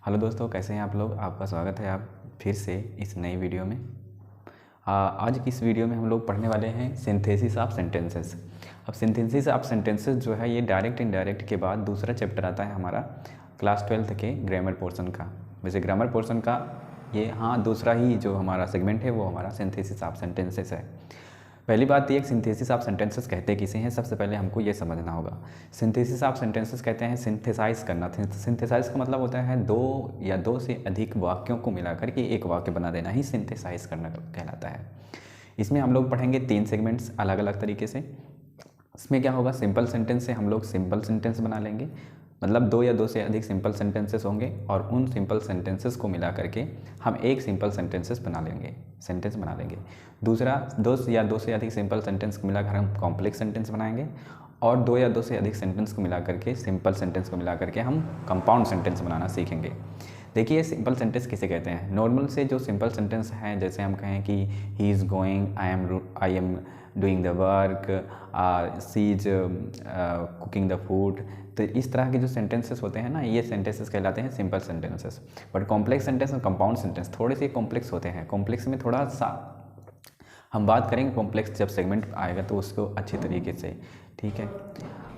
Hello दोस्तों, कैसे हैं आप लोग। आपका स्वागत है आप फिर से इस नई वीडियो में। आज की इस वीडियो में हम लोग पढ़ने वाले हैं सिंथेसिस ऑफ सेंटेंसेस। अब सिंथेसिस ऑफ सेंटेंसेस जो है ये डायरेक्ट इनडायरेक्ट के बाद दूसरा चैप्टर आता है हमारा क्लास 12th के ग्रामर पोर्शन का। वैसे ग्रामर पोर्शन का ये दूसरा ही जो हमारा सेगमेंट है वो हमारा सिंथेसिस ऑफ सेंटेंसेस है। पहली बात ये सिंथेसिस ऑफ सेंटेंसेस कहते किसे हैं, सबसे पहले हमको ये समझना होगा। सिंथेसिस ऑफ सेंटेंसेस कहते हैं सिंथेसाइज करना। सिंथेसाइज का मतलब होता है दो या दो से अधिक वाक्यों को मिलाकर के एक वाक्य बना देना ही सिंथेसाइज करना कहलाता है। इसमें हम लोग पढ़ेंगे 3 सेगमेंट्स अलग अलग तरीके से। इसमें क्या होगा, सिंपल सेंटेंस से हम लोग सिंपल सेंटेंस बना लेंगे, मतलब 2 या 2 से अधिक सिंपल सेंटेंसेस होंगे और उन सिंपल सेंटेंसेस को मिला करके हम एक सिंपल सेंटेंस बना लेंगे। दूसरा 2 या 2 से अधिक सिंपल सेंटेंस को मिलाकर हम कॉम्प्लेक्स सेंटेंस बनाएंगे और 2 या 2 से अधिक सेंटेंस को मिला करके सिंपल सेंटेंस को मिला करके हम कंपाउंड सेंटेंस बनाना सीखेंगे। देखिए सिंपल सेंटेंस किसे कहते हैं। नॉर्मल से जो सिंपल सेंटेंस हैं, जैसे हम कहें कि he is going, I am doing the work, she is cooking the food, तो इस तरह के जो सेंटेंसेस होते हैं ना, ये सेंटेंसेस कहलाते हैं simple sentences. But complex sentence और कंपाउंड सेंटेंस थोड़े से कॉम्प्लेक्स होते हैं। कॉम्प्लेक्स में थोड़ा सा हम बात करेंगे, कॉम्प्लेक्स जब सेगमेंट आएगा तो उसको अच्छी तरीके से, ठीक है।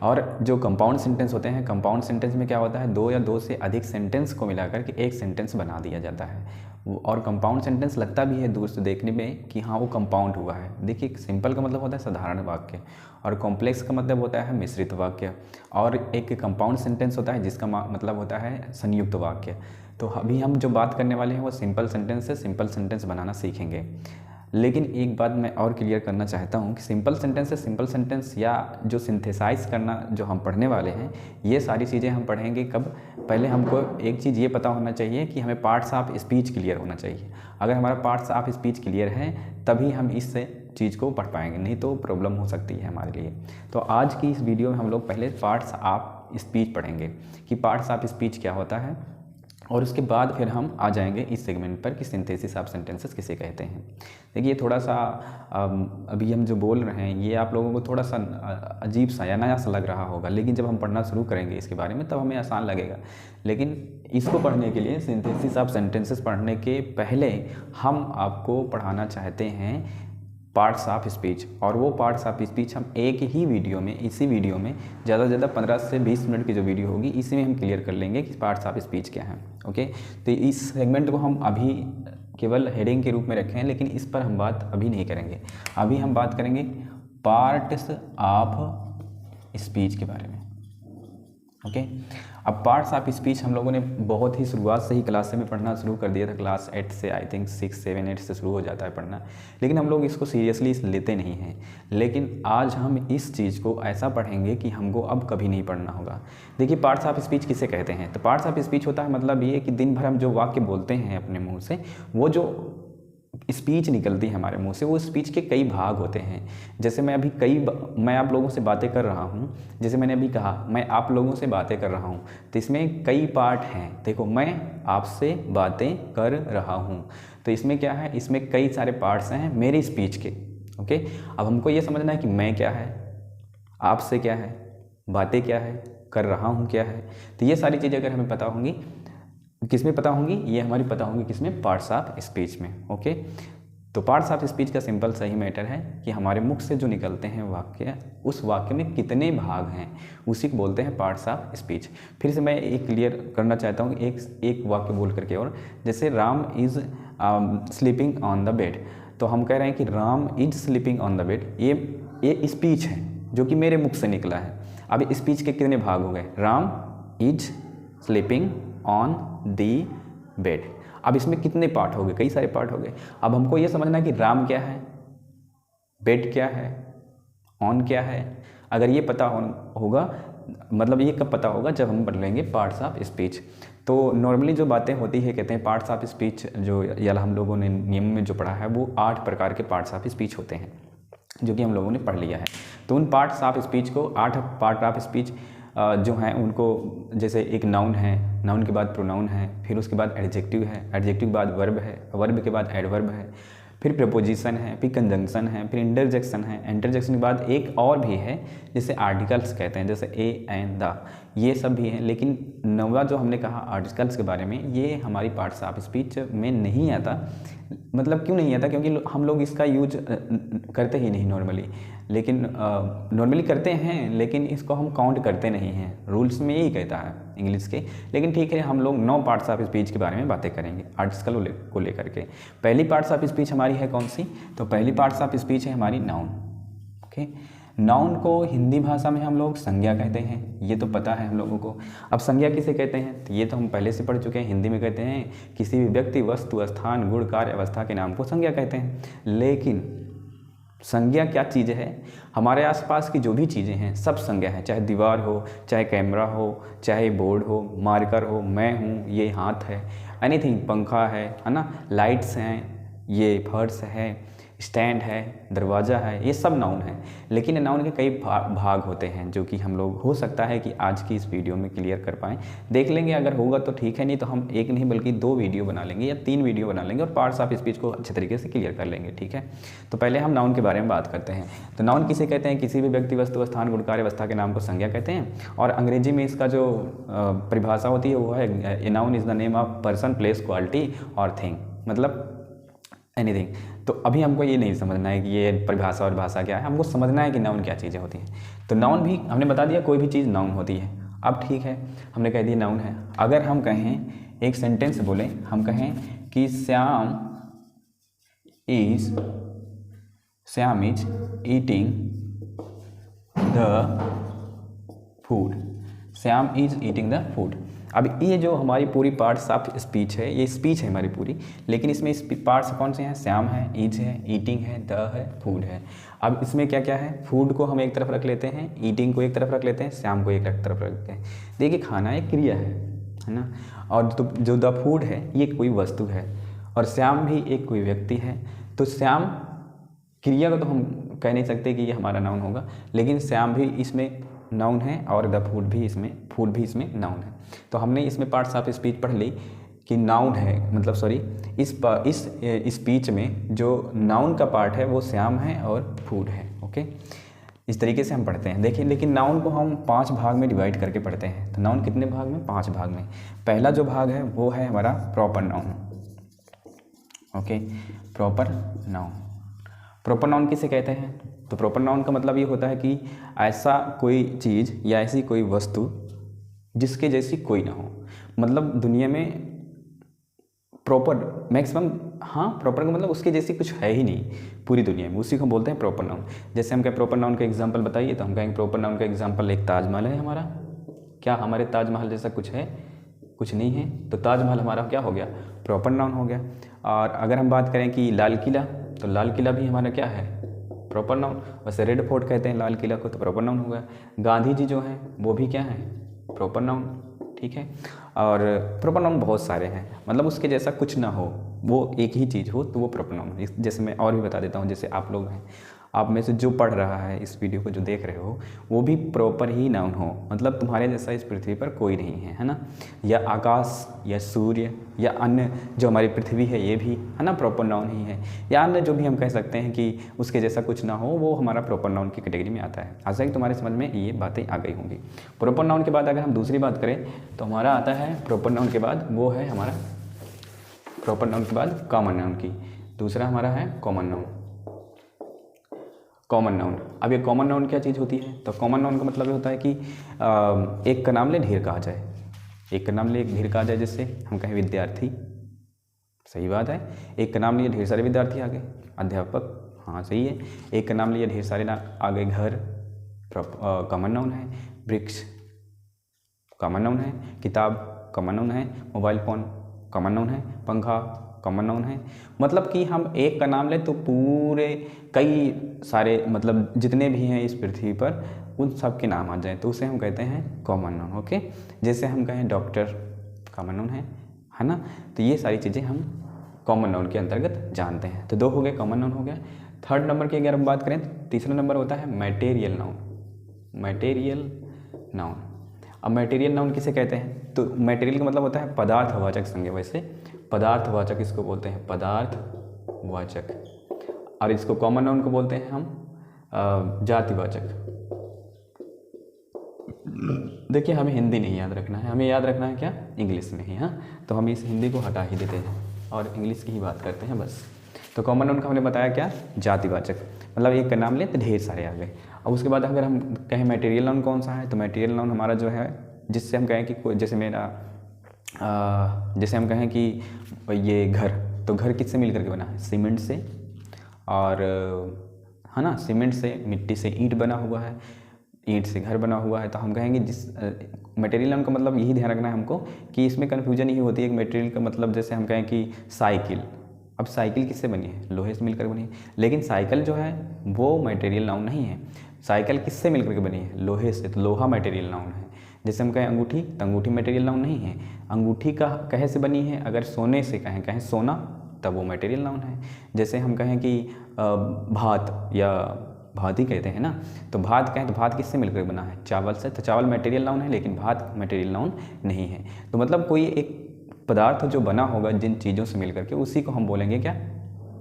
और जो कंपाउंड सेंटेंस होते हैं, कंपाउंड सेंटेंस में क्या होता है, 2 या 2 से अधिक सेंटेंस को मिलाकर के एक सेंटेंस बना दिया जाता है। और कंपाउंड सेंटेंस लगता भी है दूर से देखने में कि हाँ वो कंपाउंड हुआ है। देखिए सिंपल का मतलब होता है साधारण वाक्य और कॉम्प्लेक्स का मतलब होता है मिश्रित वाक्य, और एक कंपाउंड सेंटेंस होता है जिसका मतलब होता है संयुक्त वाक्य। तो अभी हम जो बात करने वाले हैं वो सिंपल सेंटेंस से सिंपल सेंटेंस बनाना सीखेंगे। लेकिन एक बात मैं और क्लियर करना चाहता हूँ कि सिंपल सेंटेंस से सिंपल सेंटेंस या जो सिंथेसाइज करना जो हम पढ़ने वाले हैं, ये सारी चीज़ें हम पढ़ेंगे कब। पहले हमको एक चीज़ ये पता होना चाहिए कि हमें पार्ट्स ऑफ स्पीच क्लियर होना चाहिए। अगर हमारा पार्ट्स ऑफ स्पीच क्लियर है तभी हम इस चीज़ को पढ़ पाएंगे, नहीं तो प्रॉब्लम हो सकती है हमारे लिए। तो आज की इस वीडियो में हम लोग पहले पार्ट्स ऑफ स्पीच पढ़ेंगे कि पार्ट्स ऑफ स्पीच क्या होता है, और उसके बाद फिर हम आ जाएंगे इस सेगमेंट पर कि सिंथेसिस ऑफ सेंटेंसेस किसे कहते हैं। देखिए थोड़ा सा अभी हम जो बोल रहे हैं ये आप लोगों को थोड़ा सा अजीब सा या नया सा लग रहा होगा, लेकिन जब हम पढ़ना शुरू करेंगे इसके बारे में तब हमें आसान लगेगा। लेकिन इसको पढ़ने के लिए, सिंथेसिस ऑफ सेंटेंसेस पढ़ने के पहले हम आपको पढ़ाना चाहते हैं पार्ट्स ऑफ स्पीच। और वो पार्ट्स ऑफ स्पीच हम एक ही वीडियो में, इसी वीडियो में ज़्यादा से ज़्यादा 15 से 20 मिनट की जो वीडियो होगी इसी में हम क्लियर कर लेंगे कि पार्ट्स ऑफ स्पीच क्या हैं। ओके, तो इस सेगमेंट को हम अभी केवल हेडिंग के रूप में रखें, लेकिन इस पर हम बात अभी नहीं करेंगे। अभी हम बात करेंगे पार्ट्स ऑफ स्पीच के बारे में। ओके, अब पार्ट्स ऑफ स्पीच हम लोगों ने बहुत ही शुरुआत से ही क्लास में पढ़ना शुरू कर दिया था। क्लास 8 से आई थिंक 6, 7, 8 से शुरू हो जाता है पढ़ना, लेकिन हम लोग इसको सीरियसली लेते नहीं हैं। लेकिन आज हम इस चीज़ को ऐसा पढ़ेंगे कि हमको अब कभी नहीं पढ़ना होगा। देखिए पार्ट्स ऑफ स्पीच किसे कहते हैं, तो पार्ट्स ऑफ स्पीच होता है मतलब ये कि दिन भर हम जो वाक्य बोलते हैं अपने मुँह से, वो जो स्पीच निकलती है हमारे मुंह से, वो स्पीच के कई भाग होते हैं। जैसे मैं अभी मैं आप लोगों से बातें कर रहा हूँ, जैसे मैंने अभी कहा मैं आप लोगों से बातें कर रहा हूँ, तो इसमें कई पार्ट हैं। देखो मैं आपसे बातें कर रहा हूँ, तो इसमें क्या है, इसमें कई सारे पार्ट्स हैं मेरी स्पीच के। ओके, अब हमको ये समझना है कि मैं क्या है, आपसे क्या है, बातें क्या है, कर रहा हूँ क्या है। तो ये सारी चीज़ें अगर हमें पता होंगी, किसमें पता होंगी, ये हमारी पता होंगी किसमें, पार्ट्स ऑफ स्पीच में। ओके, तो पार्ट्स ऑफ स्पीच का सिंपल सही मैटर है कि हमारे मुख से जो निकलते हैं वाक्य, उस वाक्य में कितने भाग हैं, उसी को बोलते हैं पार्ट्स ऑफ स्पीच। फिर से मैं एक क्लियर करना चाहता हूँ एक वाक्य बोल करके, और जैसे Ram is sleeping on the bed, तो हम कह रहे हैं कि Ram is sleeping on the bed. ये स्पीच है जो कि मेरे मुख से निकला है। अब स्पीच के कितने भाग हो गए, Ram is sleeping on the bed. अब इसमें कितने पार्ट हो गए, कई सारे पार्ट हो गए। अब हमको ये समझना है कि राम क्या है, बेड क्या है, ऑन क्या है। अगर ये पता होगा, मतलब ये कब पता होगा, जब हम पढ़ लेंगे पार्ट्स ऑफ स्पीच। तो नॉर्मली जो बातें होती है, कहते हैं पार्ट्स ऑफ स्पीच जो या हम लोगों ने नियम में जो पढ़ा है, वो 8 प्रकार के पार्ट्स ऑफ स्पीच होते हैं जो कि हम लोगों ने पढ़ लिया है। तो उन पार्ट्स ऑफ स्पीच को, 8 पार्ट ऑफ स्पीच जो हैं उनको, जैसे एक नाउन है, नाउन के बाद प्रोनाउन है, फिर उसके बाद एडजेक्टिव है, एडजेक्टिव के बाद वर्ब है, वर्ब के बाद एडवर्ब है, फिर प्रपोजिशन है, फिर कंजंक्शन है, फिर इंटरजेक्शन है। इंटरजेक्शन के बाद एक और भी है जिसे आर्टिकल्स कहते हैं, जैसे ए एंड द, ये सब भी हैं। लेकिन नौवा जो हमने कहा आर्टिकल्स के बारे में, ये हमारी पार्ट्स ऑफ स्पीच में नहीं आता। मतलब क्यों नहीं आता? क्योंकि हम लोग इसका यूज करते ही नहीं नॉर्मली, लेकिन नॉर्मली करते हैं लेकिन इसको हम काउंट करते नहीं हैं। रूल्स में यही कहता है इंग्लिश के। लेकिन ठीक है, हम लोग 9 पार्ट्स ऑफ स्पीच के बारे में बातें करेंगे आर्टिकल को लेकर के। पहली पार्ट्स ऑफ स्पीच हमारी है कौन सी? तो पहली पार्ट्स ऑफ स्पीच है हमारी नाउन। ओके, नाउन को हिंदी भाषा में हम लोग संज्ञा कहते हैं, ये तो पता है हम लोगों को। अब संज्ञा किसे कहते हैं? तो ये तो हम पहले से पढ़ चुके हैं। हिंदी में कहते हैं किसी भी व्यक्ति, वस्तु, स्थान, गुण, कार्य, अवस्था के नाम को संज्ञा कहते हैं। लेकिन संज्ञा क्या चीज़ है? हमारे आसपास की जो भी चीज़ें हैं सब संज्ञा है। चाहे दीवार हो, चाहे कैमरा हो, चाहे बोर्ड हो, मार्कर हो, मैं हूँ, ये हाथ है, एनीथिंग, पंखा है ना, लाइट्स हैं, ये फर्श है, स्टैंड है, दरवाज़ा है, ये सब नाउन है। लेकिन नाउन के कई भाग होते हैं जो कि हम लोग हो सकता है कि आज की इस वीडियो में क्लियर कर पाएँ। देख लेंगे, अगर होगा तो ठीक है, नहीं तो हम एक नहीं बल्कि 2 वीडियो बना लेंगे या 3 वीडियो बना लेंगे और पार्ट्स ऑफ स्पीच को अच्छे तरीके से क्लियर कर लेंगे। ठीक है, तो पहले हम नाउन के बारे में बात करते हैं। तो नाउन किसे कहते हैं? किसी भी व्यक्ति, वस्तु, स्थान, गुण, कार्य, अवस्था के नाम को संज्ञा कहते हैं। और अंग्रेजी में इसका जो परिभाषा होती है वो है a noun is the name of person, place, quality और थिंग, मतलब एनीथिंग। तो अभी हमको ये नहीं समझना है कि ये परिभाषा और भाषा क्या है, हमको समझना है कि नाउन क्या चीज़ें होती हैं। तो नाउन भी हमने बता दिया, कोई भी चीज़ नाउन होती है। अब ठीक है, हमने कह दिया नाउन है। अगर हम कहें, एक सेंटेंस बोलें, हम कहें कि Shyam is eating the food. Shyam is eating the food. अब ये जो हमारी पूरी पार्ट्स ऑफ स्पीच है, ये स्पीच है हमारी पूरी, लेकिन इसमें पार्ट्स कौन से हैं? श्याम है, इज है, ईटिंग है, द है, फूड है। अब इसमें क्या क्या है? फूड को हम एक तरफ रख लेते हैं, ईटिंग को एक तरफ रख लेते हैं, श्याम को एक तरफ रखते हैं। देखिए, खाना एक क्रिया है ना, और तो जो द फूड है ये कोई वस्तु है, और श्याम भी एक कोई व्यक्ति है। तो श्याम क्रिया को तो हम कह नहीं सकते कि ये हमारा नाउन होगा, लेकिन श्याम भी इसमें नाउन है और द फूड भी इसमें नाउन है। तो हमने इसमें पार्ट्स ऑफ स्पीच पढ़ ली कि नाउन है, मतलब सॉरी, इस स्पीच में जो नाउन का पार्ट है वो श्याम है और फूड है। ओके, इस तरीके से हम पढ़ते हैं। देखिए, लेकिन नाउन को हम 5 भाग में डिवाइड करके पढ़ते हैं। तो नाउन कितने भाग में? 5 भाग में। पहला जो भाग है वो है हमारा proper noun. Okay, proper noun. Proper noun किसे कहते हैं? तो प्रॉपर नाउन का मतलब ये होता है कि ऐसा कोई चीज़ या ऐसी कोई वस्तु जिसके जैसी कोई ना हो। मतलब दुनिया में प्रॉपर मैक्सिमम, हाँ, प्रॉपर का मतलब उसके जैसी कुछ है ही नहीं पूरी दुनिया में, उसी को बोलते हैं प्रॉपर नाउन। जैसे हम कहें प्रॉपर नाउन का एग्जांपल बताइए, तो हम कहेंगे प्रॉपर नाउन का एग्जांपल एक ताजमहल है हमारा। क्या हमारे ताजमहल जैसा कुछ है? कुछ नहीं है। तो ताजमहल हमारा क्या हो गया? प्रॉपर नाउन हो गया। और अगर हम बात करें कि लाल किला, तो लाल किला भी हमारा क्या है? Proper noun. वैसे रेड फोर्ट कहते हैं लाल किला को, तो प्रॉपर नाउन हो गया। गांधी जी जो हैं वो भी क्या है? Proper noun. ठीक है, और प्रॉपर नाउन बहुत सारे हैं, मतलब उसके जैसा कुछ ना हो, वो एक ही चीज़ हो तो वो प्रॉपर नाउन। जैसे मैं और भी बता देता हूँ, जैसे आप लोग हैं, आप में से जो पढ़ रहा है इस वीडियो को, जो देख रहे हो, वो भी प्रॉपर ही नाउन हो, मतलब तुम्हारे जैसा इस पृथ्वी पर कोई नहीं है ना। या आकाश, या सूर्य, या अन्य जो हमारी पृथ्वी है ये भी है ना, प्रॉपर नाउन ही है। या अन्य जो भी हम कह सकते हैं कि उसके जैसा कुछ ना हो, वो हमारा प्रॉपर नाउन की कैटेगरी में आता है। आशा है तुम्हारे समझ में ये बातें आ गई होंगी। प्रॉपर नाउन के बाद अगर हम दूसरी बात करें तो हमारा आता है प्रॉपर नाउन के बाद, वो है हमारा प्रॉपर नाउन के बाद कॉमन नाउन की। दूसरा हमारा है कॉमन नाउन। Common noun. अब ये कॉमन नाउन क्या चीज़ होती है? तो कॉमन नाउन का मतलब ये होता है कि एक का नाम ले ढेर कहा जाए। एक का नाम ले एक ढेर कहा जाए, जैसे हम कहें विद्यार्थी, सही बात है। एक का नाम लिए ढेर सारे विद्यार्थी आ गए। अध्यापक, हाँ सही है। एक का नाम लिए ढेर सारे आ गए। घर कॉमन नाउन है। वृक्ष कॉमन नाउन है। किताब कॉमन नाउन है। मोबाइल फ़ोन कॉमन नाउन है। पंखा कॉमन नाउन है। मतलब कि हम एक का नाम लें तो पूरे कई सारे, मतलब जितने भी हैं इस पृथ्वी पर, उन सब के नाम आ जाए तो उसे हम कहते हैं कॉमन नाउन। ओके, जैसे हम कहें डॉक्टर कॉमन नाउन है ना। तो ये सारी चीज़ें हम कॉमन नाउन के अंतर्गत जानते हैं। तो 2 हो गए, कॉमन नाउन हो गया। थर्ड नंबर की अगर हम बात करें तो तीसरा नंबर होता है मटेरियल नाउन। Material noun. अब मटेरियल नाउन किसे कहते हैं? तो मटेरियल का मतलब होता है पदार्थवाचक संज्ञा। वैसे पदार्थवाचक इसको बोलते हैं, पदार्थवाचक वाचक, और इसको कॉमन नाउन को बोलते हैं हम जातिवाचक। देखिए हमें हिंदी नहीं याद रखना है, हमें याद रखना है क्या, इंग्लिश में ही। हाँ, तो हम इस हिंदी को हटा ही देते हैं और इंग्लिश की ही बात करते हैं बस। तो कॉमन नाउन का हमने बताया क्या, जातिवाचक, मतलब एक का नाम ले तो ढेर सारे आ गए। अब उसके बाद अगर हम कहें मटेरियल नाउन कौन सा है, तो मटेरियल नाउन हमारा जो है, जिससे हम कहें कि जैसे जैसे हम कहें कि ये घर, तो घर किससे मिल करके बना है, सीमेंट से, और है ना, सीमेंट से, मिट्टी से ईंट बना हुआ है, ईंट से घर बना हुआ है। तो हम कहेंगे जिस मटेरियल नाउन का मतलब यही ध्यान रखना है हमको कि इसमें कन्फ्यूजन यही होती है कि मटेरियल का मतलब, जैसे हम कहें कि साइकिल, अब साइकिल किससे बनी है, लोहे से मिलकर बनी है, लेकिन साइकिल जो है वो मटेरियल नाउन नहीं है। साइकिल किससे मिलकर के बनी है, लोहे से, तो लोहा मटेरियल नाउन है। जैसे हम कहें अंगूठी, तो अंगूठी मटेरियल नाउन नहीं है। अंगूठी का कहे से बनी है, अगर सोने से कहें सोना, तब वो मटेरियल नाउन है। जैसे हम कहें कि भात, या भात ही कहते हैं ना, तो भात कहें तो भात किससे मिलकर बना है, चावल से, तो चावल मटेरियल नाउन है, लेकिन भात मटेरियल नाउन नहीं है। तो मतलब कोई एक पदार्थ जो बना होगा जिन चीज़ों से मिलकर के, उसी को हम बोलेंगे क्या,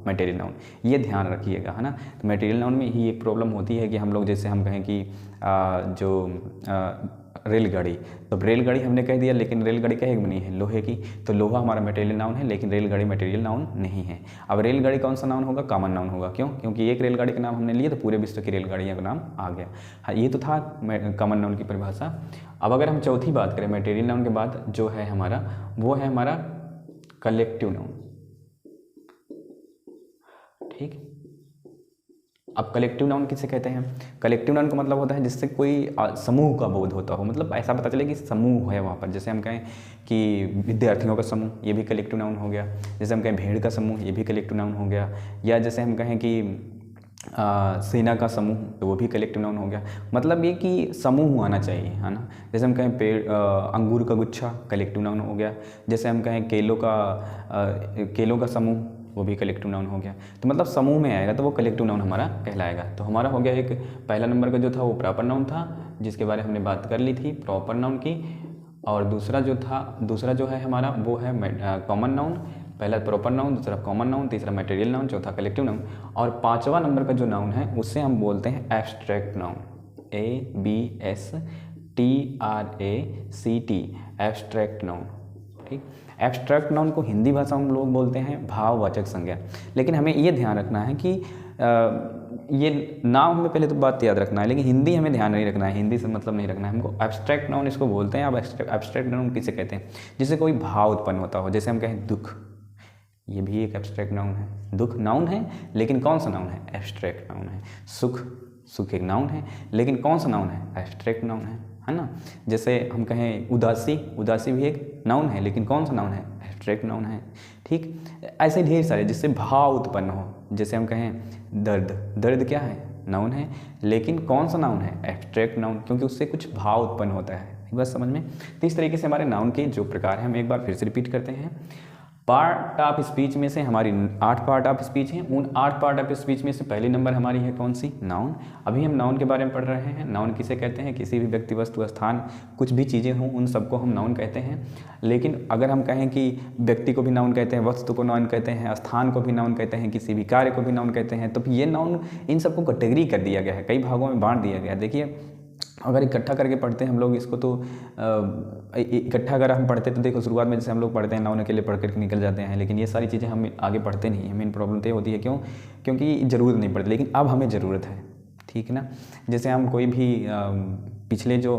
मटेरियल नाउन। ये ध्यान रखिएगा, है ना। तो मटेरियल नाउन में ही एक प्रॉब्लम होती है कि हम लोग, जैसे हम कहें कि रेलगाड़ी, तो रेलगाड़ी हमने कह दिया, लेकिन रेलगाड़ी कहे बनी है, लोहे की, तो लोहा हमारा मटेरियल नाउन है, लेकिन रेलगाड़ी मटेरियल नाउन नहीं है। अब रेलगाड़ी कौन सा नाउन होगा, कॉमन नाउन होगा। क्यों, क्योंकि एक रेलगाड़ी का नाम हमने लिया तो पूरे विश्व की रेलगाड़ियों का नाम आ गया। हाँ, ये तो था कॉमन नाउन की परिभाषा। अब अगर हम चौथी बात करें मटेरियल नाउन के बाद, जो है हमारा, वो है हमारा कलेक्टिव नाउन। ठीक, अब कलेक्टिव नाउन किसे कहते हैं, कलेक्टिव नाउन का मतलब होता है जिससे कोई समूह का बोध होता हो, मतलब ऐसा पता चले कि समूह है वहाँ पर। जैसे हम कहें कि विद्यार्थियों का समूह, ये भी कलेक्टिव नाउन हो गया। जैसे हम कहें भीड़ का समूह, ये भी कलेक्टिव नाउन हो गया। या जैसे हम कहें कि सेना का समूह, तो वो भी कलेक्टिव नाउन हो गया। मतलब ये कि समूह आना चाहिए, है ना। जैसे हम कहें पेड़, अंगूर का गुच्छा, कलेक्टिव नाउन हो गया। जैसे हम कहें केलों का समूह, वो भी कलेक्टिव नाउन हो गया। तो मतलब समूह में आएगा तो वो कलेक्टिव नाउन हमारा कहलाएगा। तो हमारा हो गया एक पहला नंबर का जो था वो प्रॉपर नाउन था, जिसके बारे में हमने बात कर ली थी, प्रॉपर नाउन की। और दूसरा जो है हमारा वो है कॉमन नाउन। पहला प्रॉपर नाउन, दूसरा कॉमन नाउन, तीसरा मटेरियल नाउन, चौथा कलेक्टिव नाउन। और पांचवा नंबर का जो नाउन है उससे हम बोलते हैं abstract noun, ABSTRACT, abstract noun. ठीक, एब्स्ट्रैक्ट नाउन को हिंदी भाषा में हम लोग बोलते हैं भाववाचक संज्ञा। लेकिन हमें ये ध्यान रखना है कि ये नाम हमें पहले तो बात याद रखना है, लेकिन हिंदी हमें ध्यान नहीं रखना है, हिंदी से मतलब नहीं रखना है हमको। एब्स्ट्रैक्ट नाउन इसको बोलते हैं। अब एब्स्ट्रैक्ट नाउन किसे कहते हैं, जिससे कोई भाव उत्पन्न होता हो। जैसे हम कहें दुख, ये भी एक एब्स्ट्रैक्ट नाउन है। दुख नाउन है, लेकिन कौन सा नाउन है, एब्स्ट्रैक्ट नाउन है। सुख एक नाउन है, लेकिन कौन सा नाउन है, एब्स्ट्रैक्ट नाउन है ना। जैसे हम कहें उदासी भी एक नाउन है, लेकिन कौन सा नाउन है, एब्स्ट्रैक्ट नाउन है। ठीक, ऐसे ढेर सारे जिससे भाव उत्पन्न हो। जैसे हम कहें दर्द क्या है, नाउन है, लेकिन कौन सा नाउन है, एब्स्ट्रैक्ट नाउन, क्योंकि उससे कुछ भाव उत्पन्न होता है। बस समझ में। तो इस तरीके से हमारे नाउन के जो प्रकार हैं, हम एक बार फिर से रिपीट करते हैं। पार्ट ऑफ स्पीच में से हमारी 8 पार्ट ऑफ स्पीच हैं। उन 8 पार्ट ऑफ स्पीच में से पहली नंबर हमारी है कौन सी, नाउन। अभी हम नाउन के बारे में पढ़ रहे हैं। नाउन किसे कहते हैं, किसी भी व्यक्ति, वस्तु, स्थान, कुछ भी चीज़ें हों उन सबको हम नाउन कहते हैं। लेकिन अगर हम कहें कि व्यक्ति को भी नाउन कहते हैं, वस्तु को नाउन कहते हैं, स्थान को भी नाउन कहते हैं, किसी भी कार्य को भी नाउन कहते हैं, तो ये नाउन, इन सबको कैटेगरी कर दिया गया है, कई भागों में बांट दिया गया है। देखिए अगर इकट्ठा करके पढ़ते हैं हम लोग इसको, तो इकट्ठा अगर हम पढ़ते तो देखो शुरुआत में जैसे हम लोग पढ़ते हैं नाउन अकेले पढ़ करके निकल जाते हैं, लेकिन ये सारी चीज़ें हम आगे पढ़ते नहीं हैं। मेन प्रॉब्लम तो ये होती है, क्यों, क्योंकि ज़रूरत नहीं पड़ती, लेकिन अब हमें ज़रूरत है। ठीक ना। जैसे हम कोई भी पिछले जो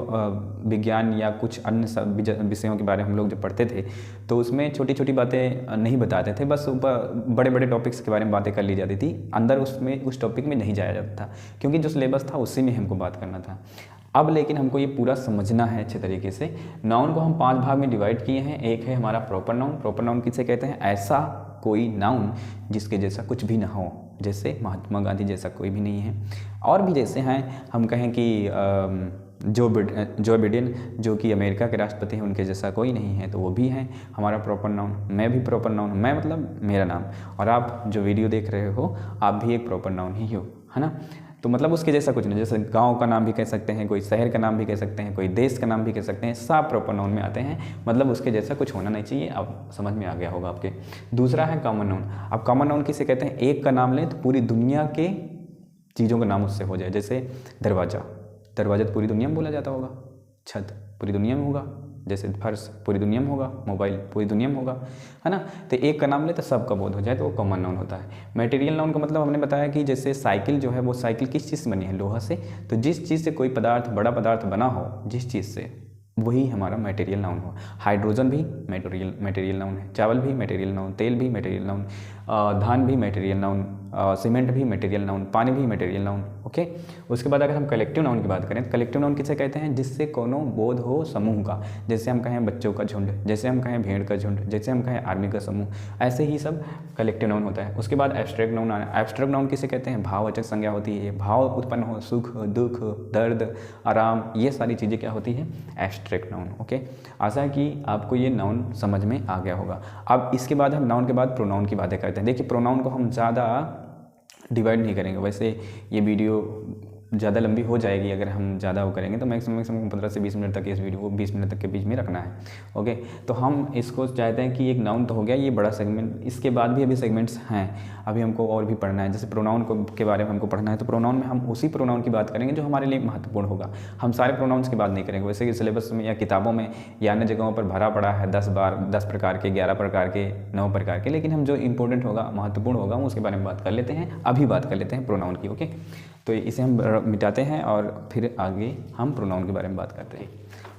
विज्ञान या कुछ अन्य सब विषयों के बारे में हम लोग जो पढ़ते थे, तो उसमें छोटी छोटी बातें नहीं बताते थे, बस ऊपर बड़े बड़े टॉपिक्स के बारे में बातें कर ली जाती थी, अंदर उसमें उस टॉपिक में नहीं जाया जाता था, क्योंकि जो सिलेबस था उसी में हमको बात करना था। अब लेकिन हमको ये पूरा समझना है अच्छे तरीके से। नाउन को हम 5 भाग में डिवाइड किए हैं। एक है हमारा प्रॉपर नाउन। प्रॉपर नाउन किसे कहते हैं, ऐसा कोई नाउन जिसके जैसा कुछ भी ना हो, जैसे महात्मा गांधी जैसा कोई भी नहीं है। और भी जैसे हैं, हम कहें कि जो बिडेन जो कि अमेरिका के राष्ट्रपति हैं, उनके जैसा कोई नहीं है, तो वो भी हैं हमारा प्रॉपर नाउन। मैं भी प्रॉपर नाउन, मैं मतलब मेरा नाम, और आप जो वीडियो देख रहे हो आप भी एक प्रॉपर नाउन ही हो, है ना। तो मतलब उसके जैसा कुछ नहीं, जैसे गांव का नाम भी कह सकते हैं, कोई शहर का नाम भी कह सकते हैं, कोई देश का नाम भी कह सकते हैं, सब प्रॉपर नाउन में आते हैं, मतलब उसके जैसा कुछ होना नहीं चाहिए। अब समझ में आ गया होगा आपके। दूसरा है कॉमन नाउन। अब कॉमन नाउन किसे कहते हैं? एक का नाम लें तो पूरी दुनिया के चीज़ों का नाम उससे हो जाए। जैसे दरवाज़ा, दरवाज़ा तो पूरी दुनिया में बोला जाता होगा। छत पूरी दुनिया में होगा। जैसे फर्श पूरी दुनिया में होगा। मोबाइल पूरी दुनिया में होगा, है ना। तो एक का नाम ले तो सब का बोध हो जाए तो वो कॉमन नाउन होता है। मटेरियल नाउन का मतलब हमने बताया कि जैसे साइकिल जो है वो साइकिल किस चीज़ से बनी है? लोहा से। तो जिस चीज़ से कोई पदार्थ, बड़ा पदार्थ बना हो जिस चीज़ से, वही हमारा मटेरियल नाउन हो। हाइड्रोजन भी मटेरियल नाउन है, चावल भी मटेरियल नाउन, तेल भी मटेरियल नाउन, धान भी मटेरियल नाउन, सीमेंट भी मटेरियल नाउन, पानी भी मटेरियल नाउन। ओके। उसके बाद अगर हम कलेक्टिव नाउन की बात करें तो कलेक्टिव नाउन किसे कहते हैं? जिससे कोनो बोध हो समूह का। जैसे हम कहें बच्चों का झुंड, जैसे हम कहें भेड़ का झुंड, जैसे हम कहें आर्मी का समूह, ऐसे ही सब कलेक्टिव नाउन होता है। उसके बाद एब्स्ट्रैक्ट नाउन आना। एब्स्ट्रैक्ट नाउन किसे कहते हैं? भाववाचक संज्ञा होती है। भाव उत्पन्न हो, सुख, दुख, दर्द, आराम, ये सारी चीज़ें क्या होती है? Abstract noun. ओके। आशा है कि आपको ये नाउन समझ में आ गया होगा। अब इसके बाद हम नाउन के बाद प्रोनाउन की बातें करते हैं। देखिए प्रोनाउन को हम ज़्यादा डिवाइड नहीं करेंगे, वैसे ये वीडियो ज़्यादा लंबी हो जाएगी अगर हम ज़्यादा वो करेंगे, तो मैक्सिमम 15 से 20 मिनट तक इस वीडियो को 20 मिनट तक के बीच में रखना है। ओके। तो हम इसको चाहते हैं कि एक नाउन तो हो गया ये बड़ा सेगमेंट, इसके बाद भी अभी सेगमेंट्स हैं, अभी हमको और भी पढ़ना है। जैसे प्रोनाउन को के बारे में हमको पढ़ना है, तो प्रोनाउन में हम उसी प्रोनाउन की बात करेंगे जो हमारे लिए महत्वपूर्ण होगा। हम सारे प्रोनाउंस की बात नहीं करेंगे, वैसे कि सिलेबस में या किताबों में या अन्य जगहों पर भरा पड़ा है 10 प्रकार के, 11 प्रकार के, 9 प्रकार के, लेकिन हम जो इंपॉर्टेंट होगा, महत्वपूर्ण होगा, हम उसके बारे में बात कर लेते हैं। अभी बात कर लेते हैं प्रोनाउन की। ओके। तो इसे हम मिटाते हैं और फिर आगे हम प्रोनाउन के बारे में बात करते हैं।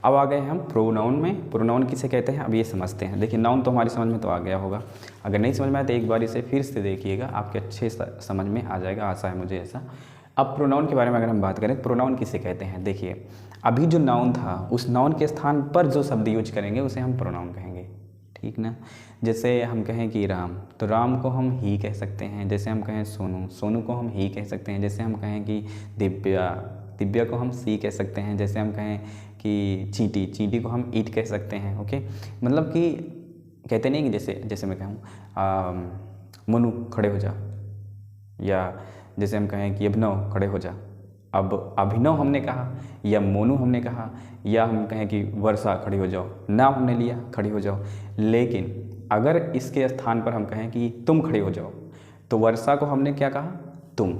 अब आ गए हम प्रोनाउन में। प्रोनाउन किसे कहते हैं अब ये समझते हैं। देखिए नाउन तो हमारी समझ में तो आ गया होगा, अगर नहीं समझ में आया तो एक बार इसे फिर से देखिएगा, आपके अच्छे समझ में आ जाएगा, आशा है मुझे ऐसा। अब प्रोनाउन के बारे में अगर हम बात करें, प्रोनाउन किसे कहते हैं? देखिए अभी जो नाउन था उस नाउन के स्थान पर जो शब्द यूज करेंगे उसे हम प्रोनाउन कहेंगे, ठीक ना। जैसे हम कहें कि राम, तो राम को हम ही कह सकते हैं। जैसे हम कहें सोनू, सोनू को हम ही कह सकते हैं। जैसे हम कहें कि दिव्या, दिव्या को हम सी कह सकते हैं। जैसे हम कहें कि चींटी, चींटी को हम ईट कह सकते हैं। ओके। मतलब कि कहते नहीं कि जैसे मैं कहूँ मनु खड़े हो जा, या जैसे हम कहें कि अभिनव खड़े हो जा। अब अभिनव हमने कहा या मोनू हमने कहा, या हम कहें कि वर्षा खड़ी हो जाओ, नाम हमने लिया खड़ी हो जाओ। लेकिन अगर इसके स्थान पर हम कहें कि तुम खड़े हो जाओ, तो वर्षा को हमने क्या कहा? तुम।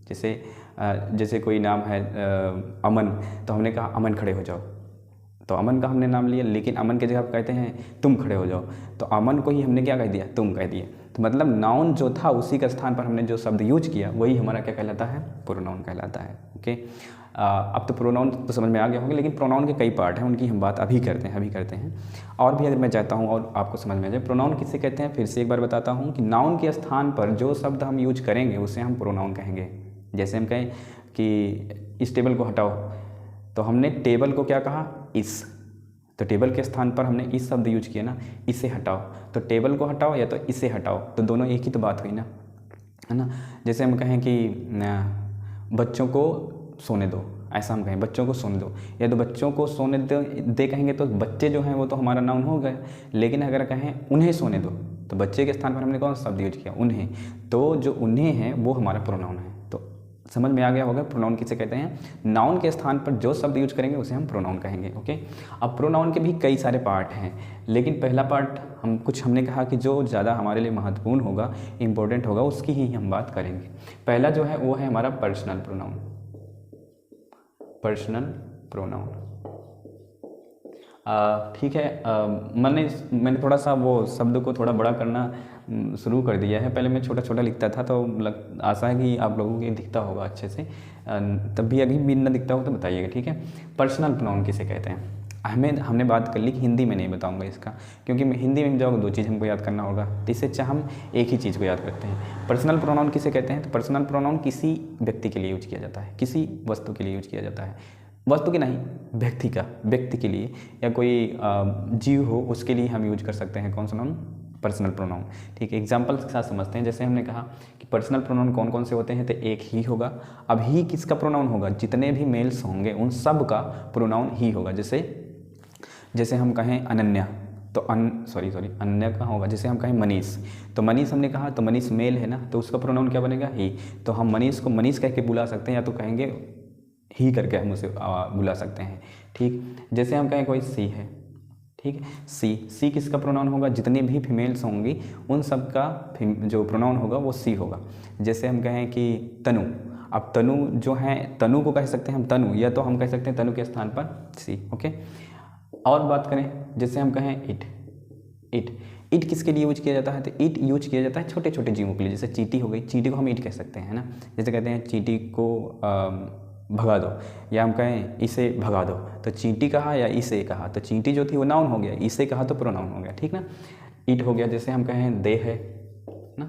जैसे कोई नाम है अमन, तो हमने कहा अमन खड़े हो जाओ, तो अमन का हमने नाम लिया, लेकिन अमन के जगह आप कहते हैं तुम खड़े हो जाओ, तो अमन को ही हमने क्या कह दिया? तुम कह दिया। तो मतलब नाउन जो था उसी के स्थान पर हमने जो शब्द यूज किया वही हमारा क्या कहलाता है? प्रोनाउन कहलाता है। ओके। अब तो प्रोनाउन तो समझ में आ गया होगा, लेकिन प्रोनाउन के कई पार्ट हैं, उनकी हम बात अभी करते हैं। और भी अगर मैं चाहता हूँ और आपको समझ में आ जाए प्रोनाउन किसे कहते हैं, फिर से एक बार बताता हूँ कि नाउन के स्थान पर जो शब्द हम यूज करेंगे उसे हम प्रोनाउन कहेंगे। जैसे हम कहें कि इस टेबल को हटाओ, तो हमने टेबल को क्या कहा? इस। तो टेबल के स्थान पर हमने इस शब्द यूज किया ना, इसे हटाओ, तो टेबल को हटाओ या तो इसे हटाओ, तो दोनों एक ही तो बात हुई ना, है ना। जैसे हम कहें कि बच्चों को सोने दो, ऐसा हम कहें बच्चों को सोने दो, या तो बच्चों को सोने दे कहेंगे तो बच्चे जो हैं वो तो हमारा नाउन हो गए। लेकिन अगर कहें उन्हें सोने दो, तो बच्चे के स्थान पर हमने कौन सा शब्द यूज किया? उन्हें। तो जो उन्हें है वो हमारा प्रोनाउन है। तो समझ में आ गया होगा प्रोनाउन किसे कहते हैं। नाउन के स्थान पर जो शब्द यूज करेंगे उसे हम प्रोनाउन कहेंगे। ओके। अब प्रोनाउन के भी कई सारे पार्ट हैं, लेकिन पहला पार्ट हमने कहा कि जो ज़्यादा हमारे लिए महत्वपूर्ण होगा, इंपॉर्टेंट होगा, उसकी ही हम बात करेंगे। पहला जो है वो है हमारा पर्सनल प्रोनाउन। पर्सनल प्रोनाउन, ठीक है। मैंने थोड़ा सा वो शब्द को थोड़ा बड़ा करना शुरू कर दिया है। पहले मैं छोटा छोटा लिखता था, तो आशा है कि आप लोगों को दिखता होगा अच्छे से। तब भी अभी भी न दिखता हो तो बताइएगा, ठीक है। पर्सनल प्रोनाउन किसे कहते हैं? हमने बात कर ली कि हिंदी में नहीं बताऊंगा इसका, क्योंकि हिंदी में जाओगे दो चीज़ हमको याद करना होगा, तो इससे अच्छा हम एक ही चीज़ को याद करते हैं। पर्सनल प्रोनाउन किसे कहते हैं? तो पर्सनल प्रोनाउन किसी व्यक्ति के लिए यूज किया जाता है, किसी वस्तु के लिए यूज किया जाता है। वस्तु की नहीं, व्यक्ति के लिए, या कोई जीव हो उसके लिए हम यूज कर सकते हैं कौन सा नाउन? Personal pronoun. ठीक है, एग्जाम्पल के साथ समझते हैं। जैसे हमने कहा कि पर्सनल प्रोनाउन कौन कौन से होते हैं, तो एक ही होगा। अब ही किसका प्रोनाउन होगा? जितने भी मेल्स होंगे उन सब का प्रोनाउन ही होगा। जैसे हम कहें अनन्या, तो अन्य का होगा। जैसे हम कहें मनीष, तो मनीष हमने कहा तो मनीष मेल है ना, तो उसका प्रोनाउन क्या बनेगा? ही। तो हम मनीष को मनीष कह के बुला सकते हैं, या तो कहेंगे ही करके हम उसे बुला सकते हैं। ठीक, जैसे हम कहें कोई सी है, ठीक है, सी किसका प्रोनाउन होगा? जितनी भी फीमेल्स होंगी उन सब का जो प्रोनाउन होगा वो सी होगा। जैसे हम कहें कि तनु, अब तनु जो है, तनु को कह सकते हैं हम तनु, या तो हम कह सकते हैं तनु के स्थान पर सी। ओके, और बात करें, जैसे हम कहें इट किसके लिए यूज किया जाता है? तो इट यूज किया जाता है छोटे छोटे जीवों के लिए। जैसे चींटी हो गई, चींटी को हम इट कह सकते हैं, है ना। जैसे कहते हैं चींटी को भगा दो, या हम कहें इसे भगा दो, तो चींटी कहा या इसे कहा, तो चींटी जो थी वो नाउन हो गया, इसे कहा तो प्रोनाउन हो गया। ठीक ना, इट हो गया। जैसे हम कहें दे है ना,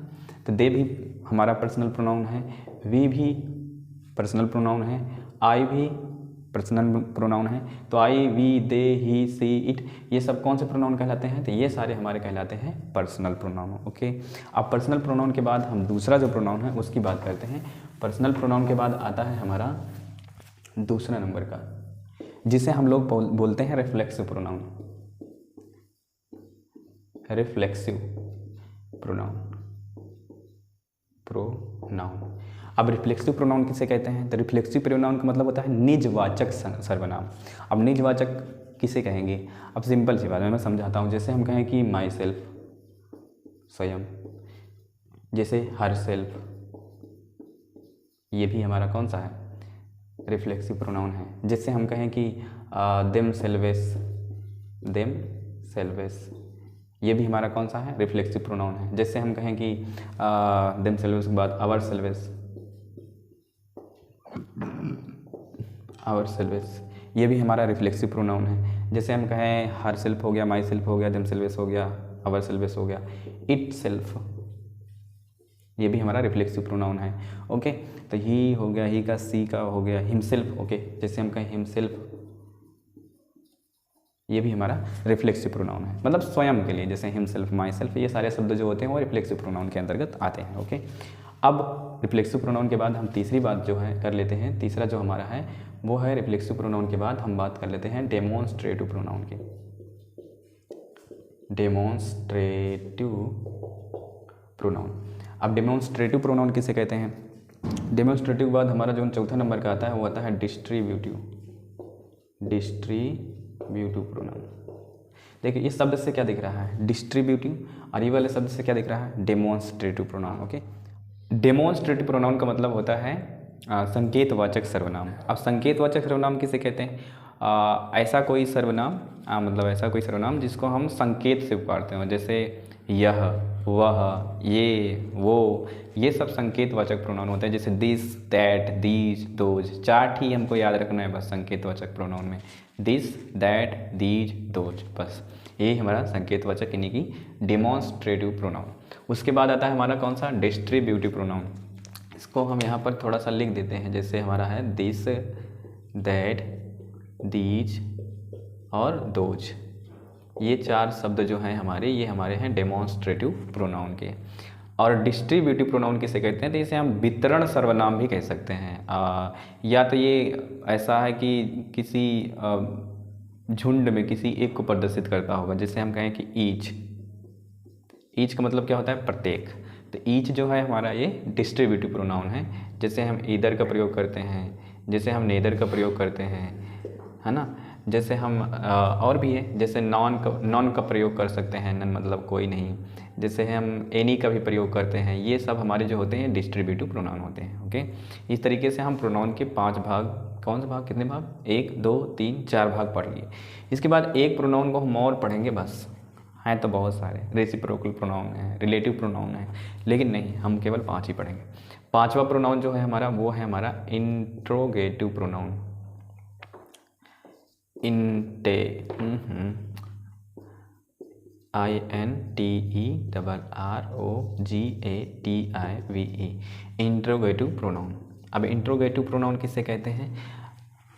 तो दे भी हमारा पर्सनल प्रोनाउन है, वी भी पर्सनल प्रोनाउन है, आई भी पर्सनल प्रोनाउन है। तो आई, we, they, he, C, it, ये सब कौन से प्रोनाउन कहलाते हैं? तो ये सारे हमारे कहलाते हैं पर्सनल प्रोनाउन। ओके, अब पर्सनल प्रोनाउन के बाद हम दूसरा जो प्रोनाउन है उसकी बात करते हैं। पर्सनल प्रोनाउन के बाद आता है हमारा दूसरा नंबर का, जिसे हम लोग बोलते हैं रिफ्लेक्सिव प्रोनाउन। Reflexive pronoun. अब रिफ्लेक्सिव प्रोनाउन किसे कहते हैं? तो रिफ्लेक्सिव प्रोनाउन का मतलब होता है निजवाचक सर्वनाम। अब निजवाचक किसे कहेंगे? अब सिंपल सी बात है, मैं समझाता हूँ। जैसे हम कहें कि माई सेल्फ, स्वयं, जैसे हर सेल्फ, ये भी हमारा कौन सा है? रिफ्लेक्सिव प्रोनाउन है। जैसे हम कहें कि देम सेल्वेस, ये भी हमारा कौन सा है? रिफ्लेक्सिव प्रोनाउन है। जैसे हम कहें कि देम सेल्वेस के बाद आवर सेल्वेस, ये भी हमारा रिफ्लेक्सिव प्रोनाउन है। जैसे हम कहें हर सेल्फ हो गया, माई सेल्फ हो गया, देम सेल्वेस हो गया, आवर सेल्वेस हो गया, इट सेल्फ, ये भी हमारा रिफ्लेक्सिव प्रोनाउन है। ओके, तो ही हो गया, ही का, सी का हो गया, हिमसेल्फ। ओके, जैसे हम कहें हिमसेल्फ, ये भी हमारा रिफ्लेक्सिव प्रोनाउन है, मतलब स्वयं के लिए। जैसे हिमसेल्फ, माई सेल्फ, ये सारे शब्द जो होते हैं वो रिफ्लेक्सिव प्रोनाउन के अंतर्गत आते हैं। ओके, अब रिफ्लेक्सिव प्रोनाउन के बाद हम तीसरी बात जो है कर लेते हैं। तीसरा जो हमारा है वो है रिफ्लेक्सिव प्रोनाउन के बाद हम बात कर लेते हैं डेमोन्स्ट्रेटिव प्रोनाउन की। Demonstrative pronoun. अब डेमोन्स्ट्रेटिव प्रोनाउन किसे कहते हैं? डेमोन्स्ट्रेटिव के बाद हमारा जो चौथा नंबर का आता है वो आता है डिस्ट्रीब्यूटिव प्रोनाउन। देखिए इस शब्द से क्या दिख रहा है? डिस्ट्रीब्यूटिव, और ये वाले शब्द से क्या दिख रहा है? Demonstrative pronoun. Okay, demonstrative pronoun का मतलब होता है संकेतवाचक सर्वनाम। अब संकेतवाचक सर्वनाम किसे कहते हैं? ऐसा कोई सर्वनाम, मतलब ऐसा कोई सर्वनाम जिसको हम संकेत से पुकारते हो। जैसे यह, वह, ये, वो, ये सब संकेतवाचक प्रोनाउन होते हैं। जैसे दिस, दैट, दीज, दोज, 4 ही हमको याद रखना है बस संकेतवाचक प्रोनाउन में। दिस, दैट, दीज, दोज, बस ये हमारा संकेतवाचक यानी कि डेमोन्स्ट्रेटिव प्रोनाउन। उसके बाद आता है हमारा कौन सा? Distributive pronoun. इसको हम यहाँ पर थोड़ा सा लिख देते हैं। जैसे हमारा है दिस, दैट, दीज और दोज, ये 4 शब्द जो हैं हमारे, ये हमारे हैं डेमोन्स्ट्रेटिव प्रोनाउन के। और डिस्ट्रीब्यूटिव प्रोनाउन किसे कहते हैं? तो इसे हम वितरण सर्वनाम भी कह सकते हैं। या तो ये ऐसा है कि किसी झुंड में किसी एक को प्रदर्शित करता होगा। जैसे हम कहें कि ईच का मतलब क्या होता है? प्रत्येक। तो ईच जो है हमारा ये डिस्ट्रीब्यूटिव प्रोनाउन है। जैसे हम ईदर का प्रयोग करते हैं, जैसे हम नेदर का प्रयोग करते हैं, है ना। जैसे हम और भी है, जैसे नॉन का प्रयोग कर सकते हैं, नन मतलब कोई नहीं। जैसे हम एनी का भी प्रयोग करते हैं। ये सब हमारे जो होते हैं डिस्ट्रीब्यूटिव प्रोनाउन होते हैं। ओके, इस तरीके से हम प्रोनाउन के 5 भाग, कौन से भाग, कितने भाग? 1, 2, 3, 4 भाग पढ़ लिए। इसके बाद एक प्रोनाउन को हम और पढ़ेंगे, बस हैं तो बहुत सारे, रेसिप्रोकल प्रोनाउन है, रिलेटिव प्रोनाउन है, लेकिन नहीं, हम केवल 5 ही पढ़ेंगे। 5वां प्रोनाउन जो है हमारा वो है हमारा interrogative pronoun. INTERROGATIVE, interrogative pronoun. अब इंट्रोगेटिव प्रोनाउन किसे कहते हैं?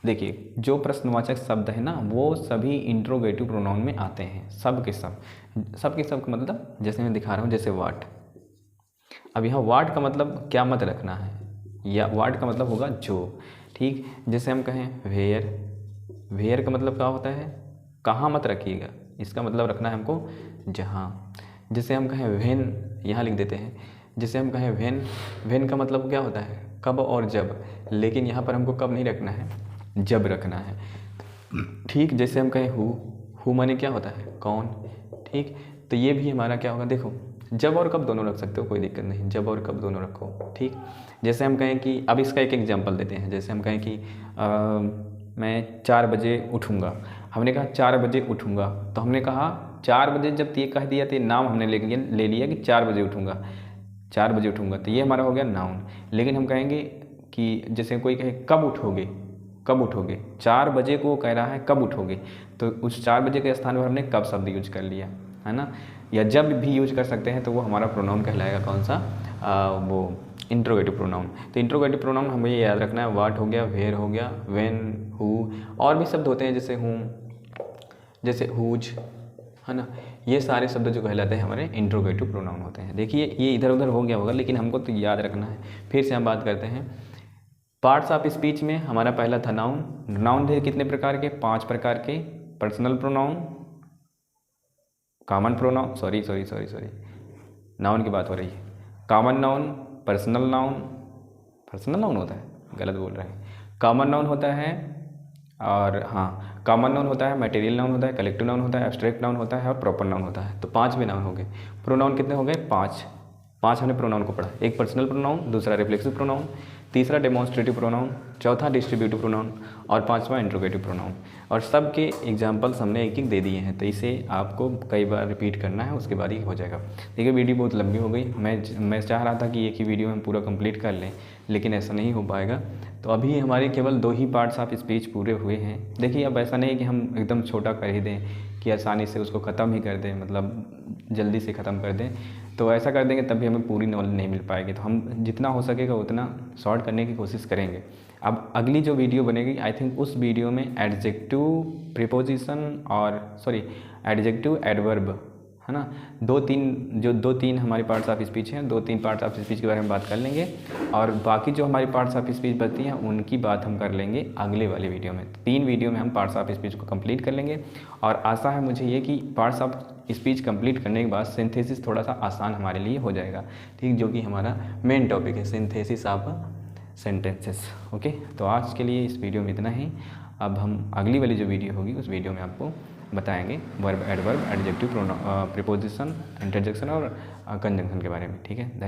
देखिए जो प्रश्नवाचक शब्द है ना वो सभी इंट्रोगेटिव प्रोनाउन में आते हैं, सब के सब का मतलब जैसे मैं दिखा रहा हूँ, जैसे वाट। अब यहाँ वाट का मतलब क्या मत रखना है, या वाट का मतलब होगा जो, ठीक। जैसे हम कहें वेयर का मतलब क्या होता है? कहाँ मत रखिएगा, इसका मतलब रखना है हमको जहाँ। जैसे हम कहें व्हेन, यहाँ लिख देते हैं। जैसे हम कहें व्हेन, व्हेन का मतलब क्या होता है, कब और जब, लेकिन यहाँ पर हमको कब नहीं रखना है, जब रखना है। ठीक, जैसे हम कहें हु माने क्या होता है, कौन। ठीक, तो ये भी हमारा क्या होगा, देखो जब और कब दोनों रख सकते हो, कोई दिक्कत नहीं, जब और कब दोनों रखो। ठीक, जैसे हम कहें कि अब इसका एक एग्जांपल देते हैं। जैसे हम कहें कि मैं 4 बजे उठूँगा। हमने कहा 4 बजे उठूँगा, तो हमने कहा 4 बजे जब ये कह दिया तो नाम हमने ले लिया कि 4 बजे उठूँगा, 4 बजे उठूँगा, तो ये हमारा हो गया नाउन। लेकिन हम कहेंगे कि जैसे कोई कहे कब उठोगे, कब उठोगे, 4 बजे को कह रहा है कब उठोगे, तो उस 4 बजे के स्थान पर हमने कब शब्द यूज कर लिया, है ना। या जब भी यूज कर सकते हैं तो वो हमारा प्रोनाउन कहलाएगा, कौन सा, वो इंट्रोगेटिव प्रोनाउन। तो इंट्रोगेटिव प्रोनाउन हमें ये याद रखना है, व्हाट हो गया, वेयर हो गया, व्हेन, हु, और भी शब्द होते हैं जैसे हूम, जैसे हुज, है ना। ये सारे शब्द जो कहलाते हैं हमारे इंट्रोगेटिव प्रोनाउन होते हैं। देखिए ये इधर उधर हो गया होगा, लेकिन हमको तो याद रखना है। फिर से हम बात करते हैं पार्ट्स ऑफ स्पीच में। हमारा पहला था नाउन। नाउन थे कितने प्रकार के, 5 प्रकार के। Personal pronoun, common pronoun, sorry noun की बात हो रही है। कॉमन नाउन, पर्सनल नाउन होता है, गलत बोल रहे हैं। कॉमन नाउन होता है, और हाँ कॉमन नाउन होता है, मटेरियल नाउन होता है, कलेक्टिव नाउन होता है, एब्स्ट्रैक्ट नाउन होता है और प्रॉपर नाउन होता है। तो 5 भी नाउन हो गए। प्रोनाउन कितने हो गए, 5 हमने प्रोनाउन को पढ़ा। एक पर्सनल प्रोनाउन, दूसरा रिफ्लेक्सिव प्रोनाउन, तीसरा डेमोन्स्ट्रेटिव प्रोनाउन, चौथा डिस्ट्रीब्यूटिव प्रोनाउन और 5वां इंट्रोगेटिव प्रोनाउन। और सब के एग्जाम्पल्स हमने एक एक दे दिए हैं, तो इसे आपको कई बार रिपीट करना है, उसके बाद ही हो जाएगा। देखिए वीडियो बहुत लंबी हो गई, मैं चाह रहा था कि एक ही वीडियो में पूरा कंप्लीट कर लें, लेकिन ऐसा नहीं हो पाएगा। तो अभी हमारे केवल 2 ही पार्ट्स ऑफ स्पीच पूरे हुए हैं। देखिए अब ऐसा नहीं कि हम एकदम छोटा कर ही दें कि आसानी से उसको ख़त्म ही कर दें, मतलब जल्दी से ख़त्म कर दें। तो ऐसा कर देंगे तब भी हमें पूरी नॉलेज नहीं मिल पाएगी। तो हम जितना हो सकेगा उतना शॉर्ट करने की कोशिश करेंगे। अब अगली जो वीडियो बनेगी, आई थिंक उस वीडियो में एडजेक्टिव प्रीपोजिशन और एडजेक्टिव एडवर्ब, है ना, 2-3 हमारे पार्ट्स ऑफ स्पीच हैं, 2-3 पार्ट्स ऑफ स्पीच के बारे में बात कर लेंगे। और बाकी जो हमारी पार्ट्स ऑफ स्पीच बचती हैं उनकी बात हम कर लेंगे अगले वाली वीडियो में। 3 वीडियो में हम पार्ट्स ऑफ स्पीच को कंप्लीट कर लेंगे। और आशा है मुझे ये कि पार्ट्स ऑफ स्पीच कंप्लीट करने के बाद सिंथेसिस थोड़ा सा आसान हमारे लिए हो जाएगा। ठीक, जो कि हमारा मेन टॉपिक है, सिंथेसिस ऑफ सेंटेंसेस। ओके, तो आज के लिए इस वीडियो में इतना ही। अब हम अगली वाली जो वीडियो होगी उस वीडियो में आपको बताएंगे verb, adverb, adjective, preposition, interjection और कंजंक्शन के बारे में। ठीक है, धन्यवाद।